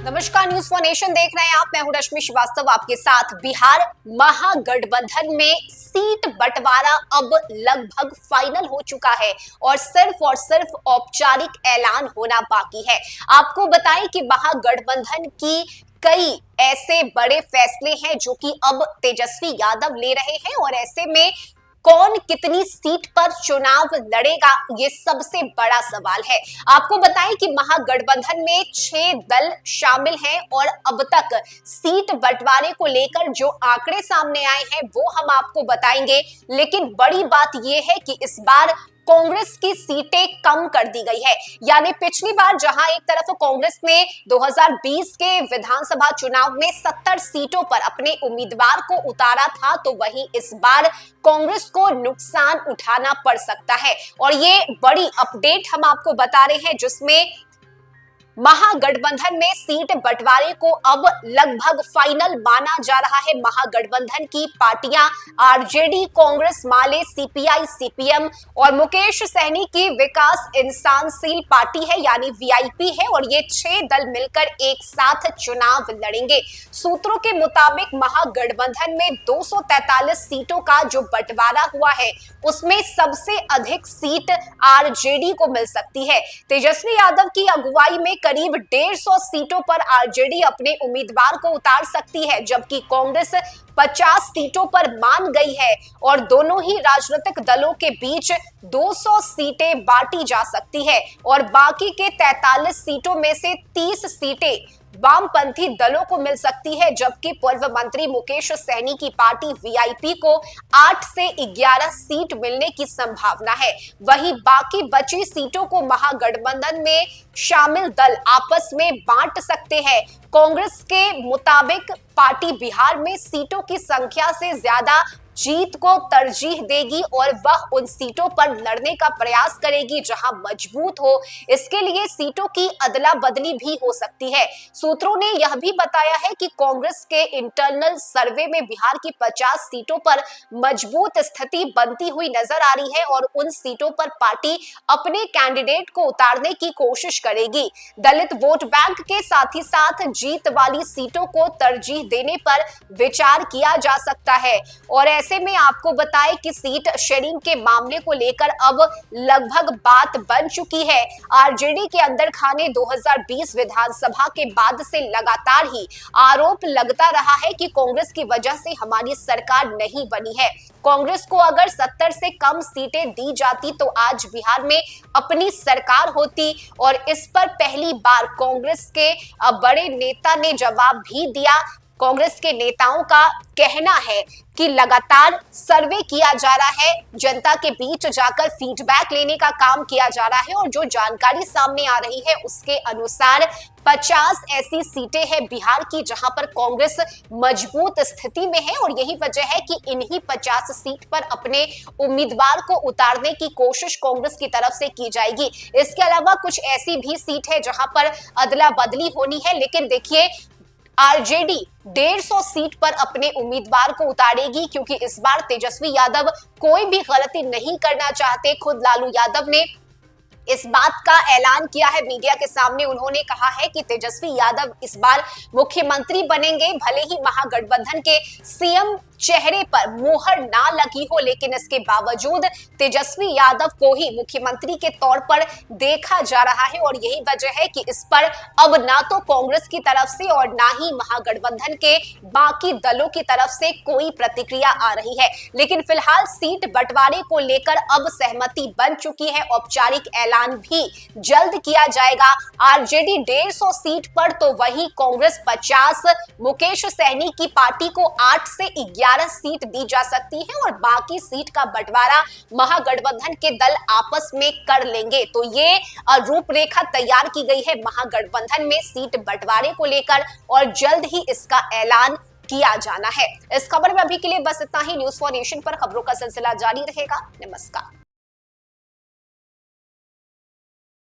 नमस्कार, news for nation देख रहे हैं आप। मैं हूं रश्मि श्रीवास्तव आपके साथ। बिहार महागठबंधन में सीट बंटवारा अब लगभग फाइनल हो चुका है और सिर्फ औपचारिक ऐलान होना बाकी है। आपको बताएं कि महागठबंधन की कई ऐसे बड़े फैसले हैं जो कि अब तेजस्वी यादव ले रहे हैं और ऐसे में कौन कितनी सीट पर चुनाव लड़ेगा, ये सबसे बड़ा सवाल है। आपको बताएं कि महागठबंधन में 6 दल शामिल हैं और अब तक सीट बंटवारे को लेकर जो आंकड़े सामने आए हैं वो हम आपको बताएंगे। लेकिन बड़ी बात यह है कि इस बार कांग्रेस की सीटें कम कर दी गई है। यानी पिछली बार जहां एक तरफ कांग्रेस ने 2020 के विधानसभा चुनाव में 70 सीटों पर अपने उम्मीदवार को उतारा था, तो वहीं इस बार कांग्रेस को नुकसान उठाना पड़ सकता है। और ये बड़ी अपडेट हम आपको बता रहे हैं जिसमें महागठबंधन में सीट बंटवारे को अब लगभग फाइनल माना जा रहा है। महागठबंधन की पार्टियां आरजेडी, कांग्रेस, माले, सीपीआई, सीपीएम और मुकेश सहनी की विकास इंसानशील पार्टी है यानी वीआईपी है और ये 6 दल मिलकर एक साथ चुनाव लड़ेंगे। सूत्रों के मुताबिक महागठबंधन में 243 सीटों का जो बंटवारा हुआ है उसमें सबसे अधिक सीट आरजेडी को मिल सकती है। तेजस्वी यादव की अगुवाई में करीब 150 सीटों पर आरजेडी अपने उम्मीदवार को उतार सकती है, जबकि कांग्रेस 50 सीटों पर मान गई है और दोनों ही राजनीतिक दलों के बीच 200 सीटें बांटी जा सकती है और बाकी के 43 सीटों में से 30 सीटें वामपंथी दलों को मिल सकती है, जबकि पूर्व मंत्री मुकेश सहनी की पार्टी वीआईपी को 8 से 11 सीट मिलने की संभावना है। वहीं बाकी बची सीटों को महागठबंधन में शामिल दल आपस में बांट सकते हैं। कांग्रेस के मुताबिक पार्टी बिहार में सीटों की संख्या से ज्यादा जीत को तरजीह देगी और वह उन सीटों पर लड़ने का प्रयास करेगी जहां मजबूत हो। इसके लिए सीटों की अदला बदली भी हो सकती है। सूत्रों ने यह भी बताया है कि कांग्रेस के इंटरनल सर्वे में बिहार की 50 सीटों पर मजबूत स्थिति बनती हुई नजर आ रही है और उन सीटों पर पार्टी अपने कैंडिडेट को उतारने की कोशिश करेगी। दलित वोट बैंक के साथ ही साथ जीत वाली सीटों को तरजीह देने पर विचार किया जा सकता है। और ऐसे में आपको बताएं कि सीट शेयरिंग के मामले को लेकर अब लगभग बात बन चुकी है। आरजेडी के अंदर खाने 2020 विधानसभा के बाद से लगातार ही आरोप लगता रहा है कि कांग्रेस की वजह से हमारी सरकार नहीं बनी है। कांग्रेस को अगर 70 से कम सीटें दी जाती तो आज बिहार में अपनी सरकार होती और इस पर पहली बार कांग्रेस के बड़े नेता ने जवाब भी दिया। कांग्रेस के नेताओं का कहना है कि लगातार सर्वे किया जा रहा है, जनता के बीच जाकर फीडबैक लेने का काम किया जा रहा है और जो जानकारी सामने आ रही है उसके अनुसार 50 ऐसी सीटें हैं बिहार की जहां पर कांग्रेस मजबूत स्थिति में है और यही वजह है कि इन्हीं 50 सीट पर अपने उम्मीदवार को उतारने की कोशिश कांग्रेस की तरफ से की जाएगी। इसके अलावा कुछ ऐसी भी सीट है जहां पर अदला बदली होनी है, लेकिन देखिए आरजेडी 150 सीट पर अपने उम्मीदवार को उतारेगी क्योंकि इस बार तेजस्वी यादव कोई भी गलती नहीं करना चाहते। खुद लालू यादव ने इस बात का ऐलान किया है मीडिया के सामने। उन्होंने कहा है कि तेजस्वी यादव इस बार मुख्यमंत्री बनेंगे, भले ही महागठबंधन के सीएम चेहरे पर मोहर ना लगी हो, लेकिन इसके बावजूद तेजस्वी यादव को ही मुख्यमंत्री के तौर पर देखा जा रहा है और यही वजह है कि इस पर अब ना तो कांग्रेस की तरफ से और ना ही महागठबंधन के बाकी दलों की तरफ से कोई प्रतिक्रिया आ रही है। लेकिन फिलहाल सीट बंटवारे को लेकर अब सहमति बन चुकी है। औपचारिक ऐलान भी जल्द किया जाएगा। आरजेडी 150 सीट पर तो वही कांग्रेस 50, मुकेश सहनी की पार्टी को 8 से 11 सीट दी जा सकती है और बाकी सीट का बंटवारा महागठबंधन के दल आपस में कर लेंगे। तो ये रूपरेखा तैयार की गई है महागठबंधन में सीट बंटवारे को लेकर और जल्द ही इसका ऐलान किया जाना है। इस खबर में अभी के लिए बस इतना ही। न्यूज फॉर नेशन पर खबरों का सिलसिला जारी रहेगा। नमस्कार।